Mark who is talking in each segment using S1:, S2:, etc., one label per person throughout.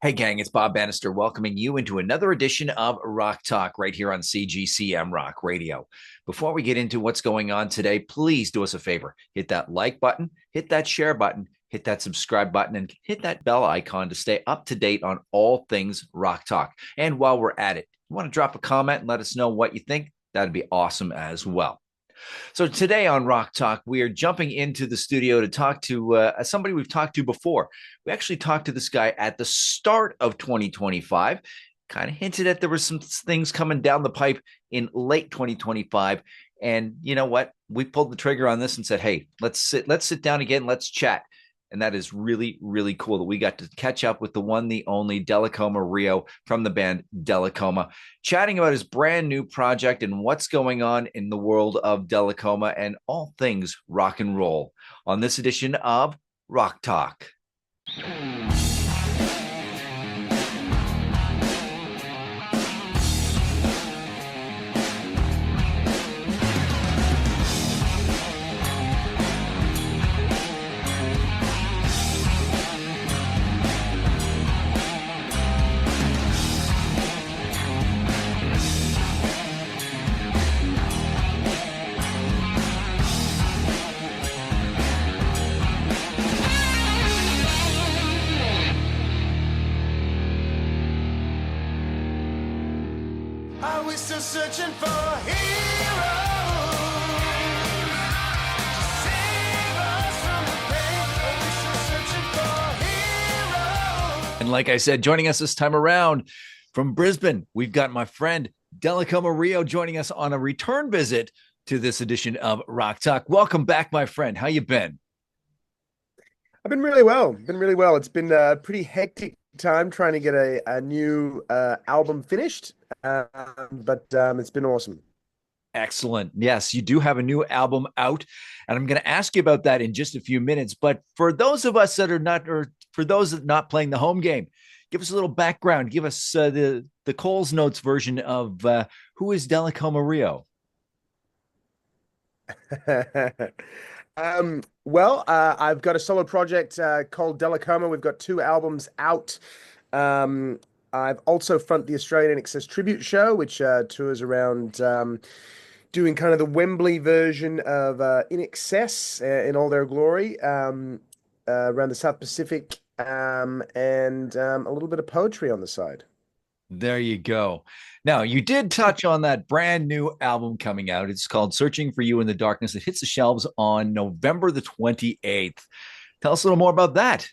S1: Hey, gang, it's Bob Bannister welcoming you into another edition of Rock Talk right here on CGCM Rock Radio. Before we get into what's going on today, please do us a favor. Hit that like button, hit that share button, hit that subscribe button, and hit that bell icon to stay up to date on all things Rock Talk. And while we're at it, you want to drop a comment and let us know what you think? That'd be awesome as well. So today on Rock Talk, we are jumping into the studio to talk to somebody we've talked to before. We actually talked to this guy at the start of 2025, kind of hinted at there were some things coming down the pipe in late 2025. And you know what? We pulled the trigger on this and said, hey, let's sit down again, let's chat. And that is really, really cool that we got to catch up with the one, the only Dellacoma Rio from the band Dellacoma, chatting about his brand new project and what's going on in the world of Dellacoma and all things rock and roll on this edition of Rock Talk.
S2: Are we still searching for heroes to save us from the pain? Are we still searching for heroes?
S1: And like I said, joining us this time around from Brisbane, we've got my friend Dellacoma Rio joining us on a return visit to this edition of Rock Talk. Welcome back, my friend. How you been?
S3: I've been really well. It's been a pretty hectic time trying to get a new album finished, but it's been awesome.
S1: Excellent. Yes, you do have a new album out, and I'm going to ask you about that in just a few minutes. But for those of us that are not, or for those that are not playing the home game, give us a little background. Give us the Coles Notes version of who is Dellacoma Rio.
S3: I've got a solo project called Dellacoma. We've got two albums out. I've also front the Australian Excess Tribute Show, which tours around doing kind of the Wembley version of In Excess in all their glory around the South Pacific, and a little bit of poetry on the side.
S1: There you go. Now, you did touch on that brand new album coming out. It's called Searching for You in the Darkness. It hits the shelves on November the 28th. Tell us a little more about that.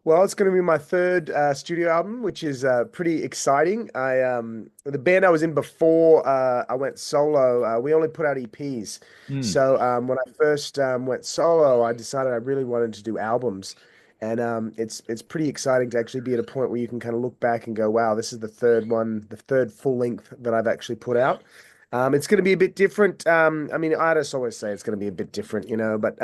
S3: Well, it's going to be my third studio album, which is pretty exciting. The band I was in before I went solo, we only put out EPs.
S1: Hmm.
S3: So when I first went solo, I decided I really wanted to do albums, and it's pretty exciting to actually be at a point where you can kind of look back and go, "Wow, this is the third one, the third full length that I've actually put out." It's going to be a bit different. I mean, I just always say it's going to be a bit different, but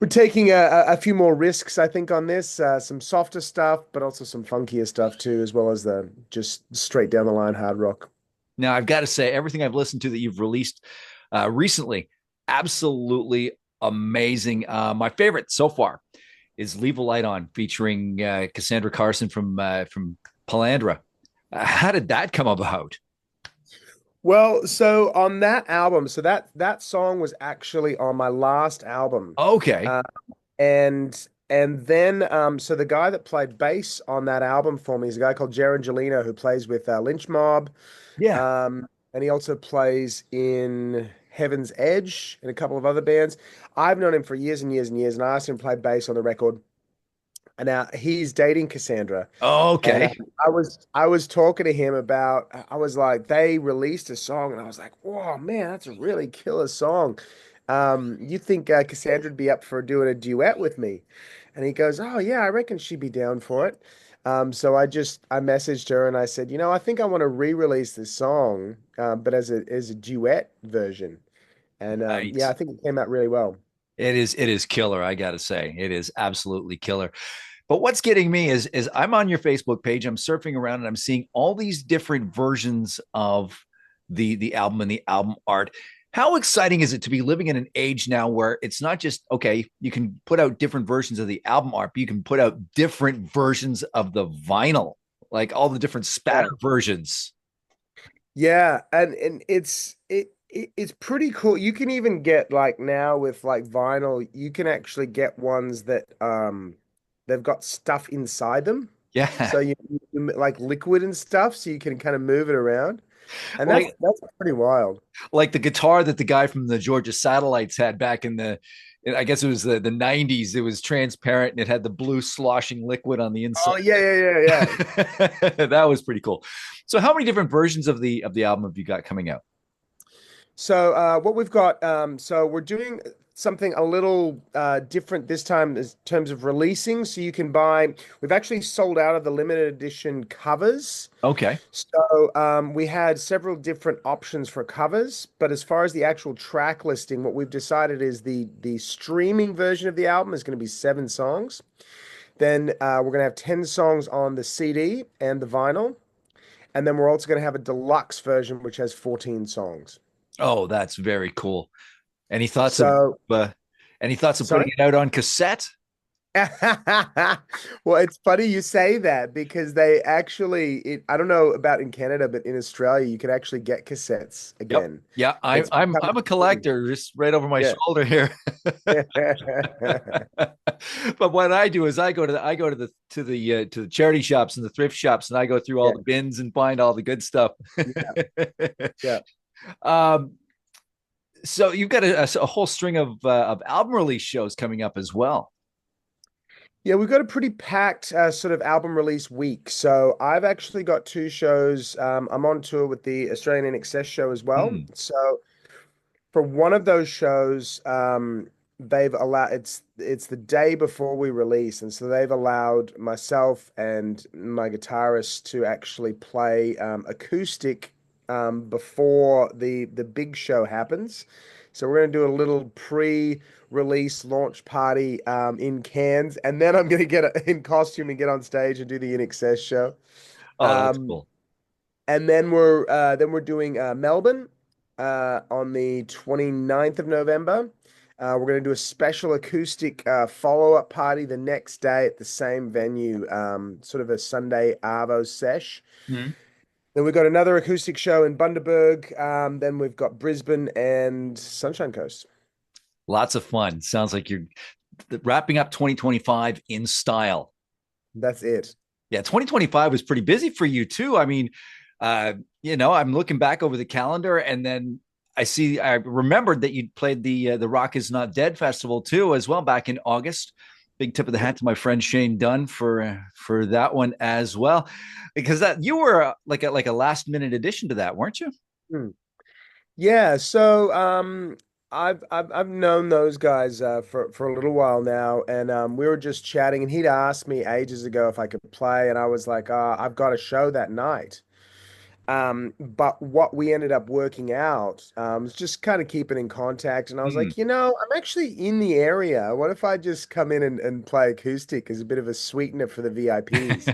S3: we're taking a few more risks, I think, on this. Some softer stuff, but also some funkier stuff too, as well as the just straight down the line hard rock.
S1: Now, I've got to say, everything I've listened to that you've released recently, absolutely amazing. My favorite so far is "Leave a Light On," featuring Cassandra Carson from Palandra. How did that come about?
S3: Well, so on that album, so that song was actually on my last album.
S1: Okay.
S3: Uh, and then so the guy that played bass on that album for me is a guy called Jaron Gelino who plays with Lynch Mob.
S1: Yeah.
S3: And he also plays in Heaven's Edge and a couple of other bands. I've known him for years and years and years, and I asked him to play bass on the record. And now he's dating Cassandra. And
S1: Okay.
S3: I was talking to him about, I was like, they released a song, and I was like, whoa, man, that's a really killer song. You think Cassandra would be up for doing a duet with me? And he goes, oh yeah, I reckon she'd be down for it. So I messaged her and I said, I think I want to re-release this song, but as a duet version. And yeah,
S1: Nice.
S3: I think it came out really well.
S1: It is killer, I gotta say. It is absolutely killer. But what's getting me is I'm on your Facebook page, I'm surfing around and I'm seeing all these different versions of the album and the album art. How exciting is it to be living in an age now where it's not just, okay, you can put out different versions of the album art, but you can put out different versions of the vinyl, like all the different
S3: Yeah.
S1: spatter versions.
S3: Yeah, and it's pretty cool. You can even get like now with like vinyl, you can actually get ones that they've got stuff inside them.
S1: Yeah.
S3: So like liquid and stuff, so you can kind of move it around. And that's
S1: Like
S3: that's pretty wild.
S1: like the guitar that the guy from the Georgia Satellites had back in I guess it was the 90s. It was transparent and it had the blue sloshing liquid on the inside.
S3: Oh yeah, yeah, yeah, yeah.
S1: That was pretty cool. So how many different versions of the album have you got coming out?
S3: So what we've got, so we're doing something a little different this time in terms of releasing. So you can buy, we've actually sold out of the limited edition covers.
S1: Okay.
S3: So we had several different options for covers, but as far as the actual track listing, what we've decided is the streaming version of the album is going to be 7 songs. Then we're going to have 10 songs on the CD and the vinyl. And then we're also going to have a deluxe version, which has 14 songs.
S1: Oh, that's very cool. Any thoughts of
S3: So,
S1: uh, any thoughts of putting
S3: sorry?
S1: it out on cassette?
S3: Well, it's funny you say that because they actually, I don't know about in Canada, but in Australia, you can actually get cassettes
S1: Yep.
S3: again.
S1: Yeah, I'm
S3: It's
S1: I'm
S3: become
S1: I'm a
S3: a thing.
S1: collector, just right over my
S3: Yeah.
S1: shoulder here. But what I do is I go to the charity shops and the thrift shops, and I go through all
S3: Yeah.
S1: the bins and find all the good stuff.
S3: Yeah. Yeah.
S1: um, so you've got a whole string of album release shows coming up as well.
S3: Yeah, we've got a pretty packed sort of album release week. So I've actually got 2 shows. I'm on tour with the Australian In Excess show as well.
S1: Hmm.
S3: So for one of those shows, they've allowed it's the day before we release, and so they've allowed myself and my guitarist to actually play acoustic before the big show happens. So we're gonna do a little pre-release launch party in Cairns, and then I'm gonna get in costume and get on stage and do the In Excess show.
S1: Oh, that's
S3: Um,
S1: cool.
S3: and then we're doing Melbourne on the 29th of November. We're going to do a special acoustic follow-up party the next day at the same venue, sort of a Sunday Arvo sesh.
S1: Hmm.
S3: Then we've got another acoustic show in Bundaberg. Then we've got Brisbane and Sunshine Coast.
S1: Lots of fun. Sounds like you're wrapping up 2025 in style.
S3: That's it.
S1: Yeah, 2025 was pretty busy for you too. I mean, uh, I'm looking back over the calendar, and then I remembered that you played the Rock Is Not Dead festival too, as well, back in August. Big tip of the hat to my friend Shane Dunn for that one as well, because that you were like a last minute addition to that, weren't you?
S3: Hmm. Yeah, so I've known those guys for a little while now, and we were just chatting, and he'd asked me ages ago if I could play, and I was like, I've got a show that night. But what we ended up working out was just kind of keeping in contact, and I was
S1: Hmm.
S3: like, I'm actually in the area. What if I just come in and play acoustic as a bit of a sweetener for the VIPs?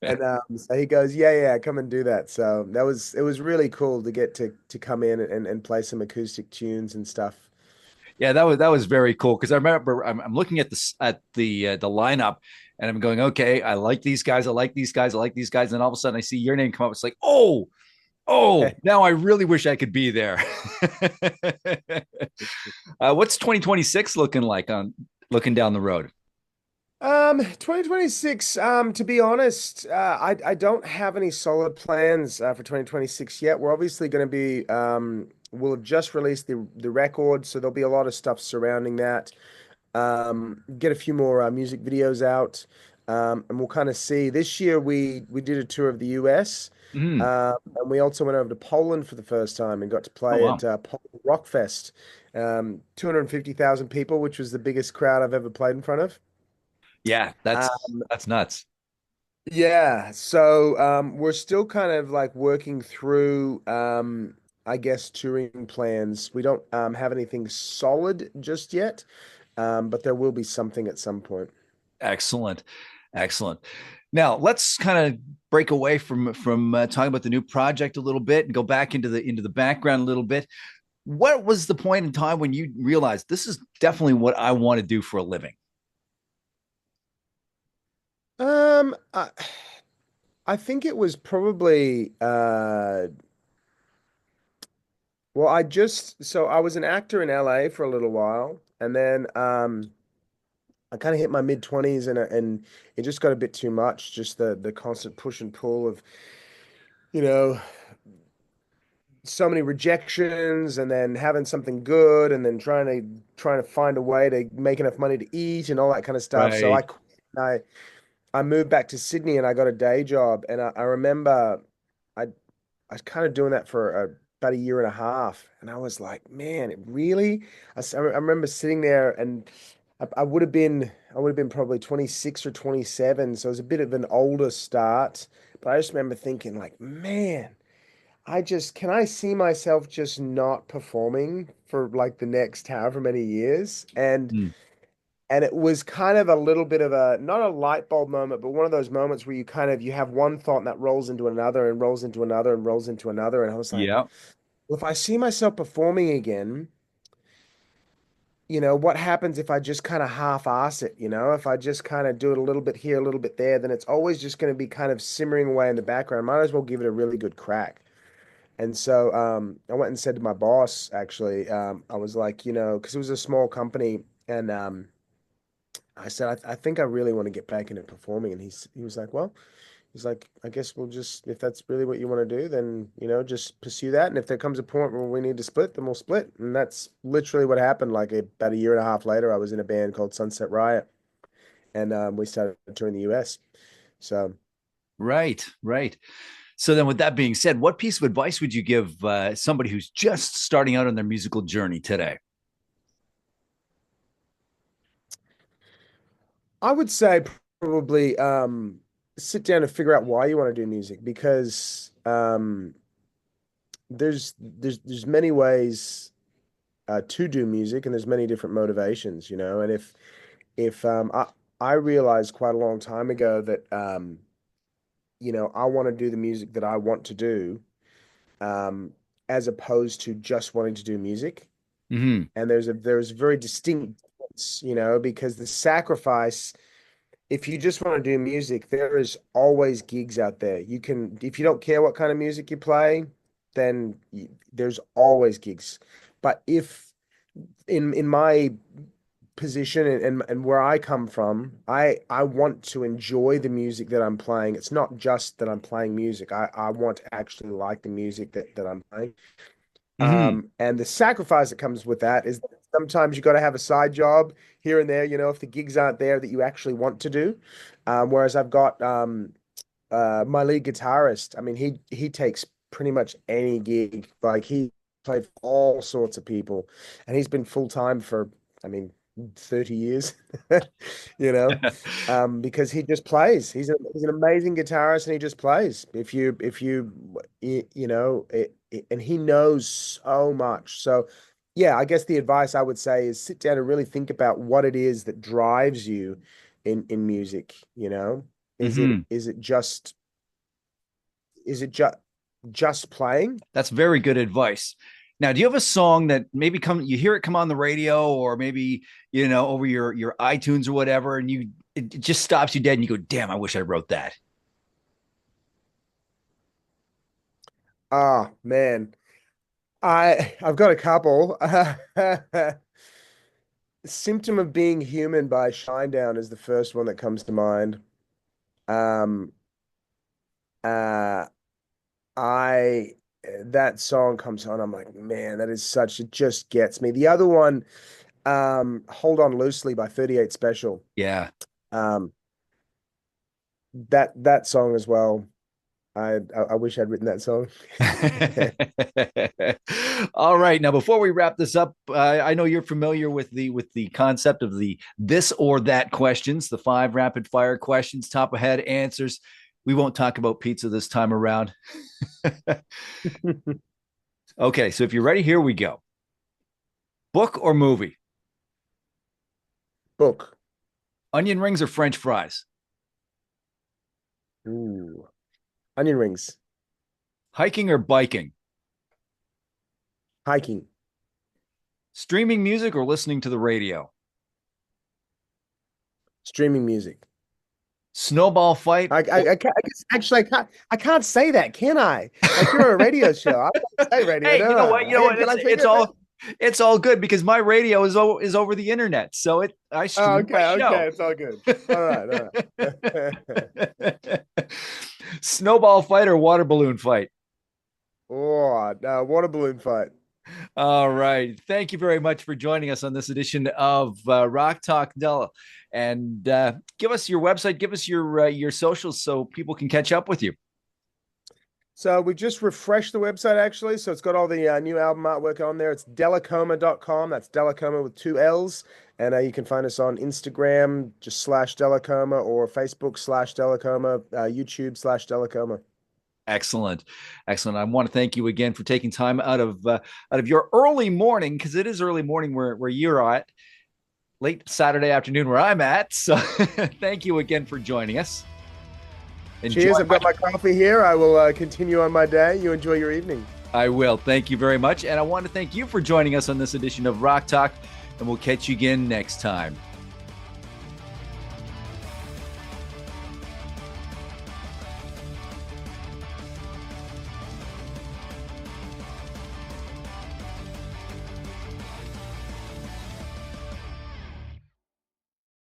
S3: And so he goes, yeah, yeah, come and do that. So it was really cool to get to come in and play some acoustic tunes and stuff.
S1: Yeah, that was very cool because I remember I'm looking at the lineup, and I'm going, okay, I like these guys, I like these guys, I like these guys, and all of a sudden I see your name come up. It's like, oh, now I really wish I could be there. What's 2026 looking like on looking down the road?
S3: 2026, to be honest, I don't have any solid plans for 2026 yet. We're obviously going to be we'll have just released the record, so there'll be a lot of stuff surrounding that. Get a few more music videos out, and we'll kind of see. This year we did a tour of the US,
S1: Mm.
S3: and we also went over to Poland for the first time and got to
S1: Oh
S3: play
S1: wow,
S3: at Poland Rock Fest. 250,000 people, which was the biggest crowd I've ever played in front of.
S1: yeah,
S3: Uh,
S1: that's nuts.
S3: yeah, so we're still kind of like working through, I guess, touring plans. We don't have anything solid just yet, but there will be something at some point.
S1: Excellent, excellent. Now let's kind of break away from talking about the new project a little bit and go back into the background a little bit. What was the point in time when you realized this is definitely what I want to do for a living?
S3: Um, I, I think it was probably well, I was an actor in LA for a little while, and then I kind of hit my mid 20s, and it just got a bit too much, just the constant push and pull of, you know, so many rejections, and then having something good, and then trying to find a way to make enough money to eat and all that kind of stuff. So
S1: Right.
S3: I moved back to Sydney and I got a day job, and I remember I I was kind of doing that for about a year and a half, and I was like, man, it really. I remember sitting there, and I would have been probably 26 or 27, so it was a bit of an older start. But I just remember thinking, like, man, can I see myself just not performing for like the next however many years?
S1: Mm.
S3: And it was kind of a little bit of a, not a light bulb moment, but one of those moments where you have one thought and that rolls into another and rolls into another and rolls into another. And I was like,
S1: Yeah.
S3: well, if I see myself performing again, what happens if I just kind of half-ass it? If I just kind of do it a little bit here, a little bit there, then it's always just going to be kind of simmering away in the background. Might as well give it a really good crack. And so I went and said to my boss, actually, I was like, because it was a small company, and I said, I think I really want to get back into performing. And he was like, well, he's like, I guess we'll just, if that's really what you want to do, then, just pursue that. And if there comes a point where we need to split, then we'll split. And that's literally what happened. Like about a year and a half later, I was in a band called Sunset Riot, and we started touring the US. So
S1: Right. Right. So then, with that being said, what piece of advice would you give somebody who's just starting out on their musical journey today?
S3: I would say probably sit down and figure out why you want to do music, because there's many ways to do music, and there's many different motivations, and if I realized quite a long time ago that I want to do the music that I want to do, um, as opposed to just wanting to do music.
S1: Hmm.
S3: And there's a very distinct difference, because the sacrifice, if you just want to do music, there is always gigs out there. You can, if you don't care what kind of music you play, then there's always gigs. But if in my position, and where I come from, I want to enjoy the music that I'm playing. It's not just that I'm playing music. I want to actually like the music that I'm playing.
S1: Hmm.
S3: And the sacrifice that comes with that is that sometimes you got to have a side job here and there, if the gigs aren't there that you actually want to do. Whereas I've got my lead guitarist. I mean, he takes pretty much any gig. Like, he played for all sorts of people, and he's been full time for, I mean, 30 years. you know, because he just plays. He's an amazing guitarist, and he just plays. And he knows so much. So, yeah, I guess the advice I would say is sit down and really think about what it is that drives you in music. Is it
S1: Hmm.
S3: is it just is it just playing?
S1: That's very good advice. Now, do you have a song that maybe you hear it come on the radio, or maybe over your iTunes or whatever, and it just stops you dead, and you go, "Damn, I wish I wrote that."
S3: Ah, man. I've got a couple. Symptom of Being Human by Shinedown is the first one that comes to mind. Um uh I That song comes on, I'm like, man, it just gets me. The other one, Hold On Loosely by 38 Special.
S1: Yeah.
S3: Um that song as well. I wish I'd written that song.
S1: All right. Now, before we wrap this up, I know you're familiar with the concept of the this or that questions, the 5 rapid fire questions, top of head answers. We won't talk about pizza this time around. Okay, so if you're ready, here we go. Book or movie?
S3: Book.
S1: Onion rings or French fries?
S3: Ooh. Onion rings.
S1: Hiking or biking?
S3: Hiking.
S1: Streaming music or listening to the radio?
S3: Streaming music.
S1: Snowball fight.
S3: I can't say that, can I? Like you're on a radio show. I don't say radio,
S1: Hey,
S3: do
S1: you know
S3: I?
S1: what? You know what?
S3: Can I say
S1: It's all good because my radio is over the internet, so I
S3: Oh,
S1: stream my
S3: okay,
S1: show.
S3: it's all good. All right.
S1: Snowball fight or water balloon fight?
S3: Oh, no, water balloon fight.
S1: All right. Thank you very much for joining us on this edition of Rock Talk Della. And give us your website, give us your socials so people can catch up with you.
S3: So we just refreshed the website actually. So it's got all the new album artwork on there. It's Dellacoma.com. That's Dellacoma with 2 L's. And you can find us on Instagram, just /Dellacoma, or Facebook /Dellacoma, YouTube /Dellacoma.
S1: Excellent. Excellent. I want to thank you again for taking time out of your early morning, because it is early morning where you're at, late Saturday afternoon where I'm at. So thank you again for joining us.
S3: Cheers. I've got my coffee here. I will continue on my day. You enjoy your evening.
S1: I will. Thank you very much. And I want to thank you for joining us on this edition of Rock Talk. And we'll catch you again next time.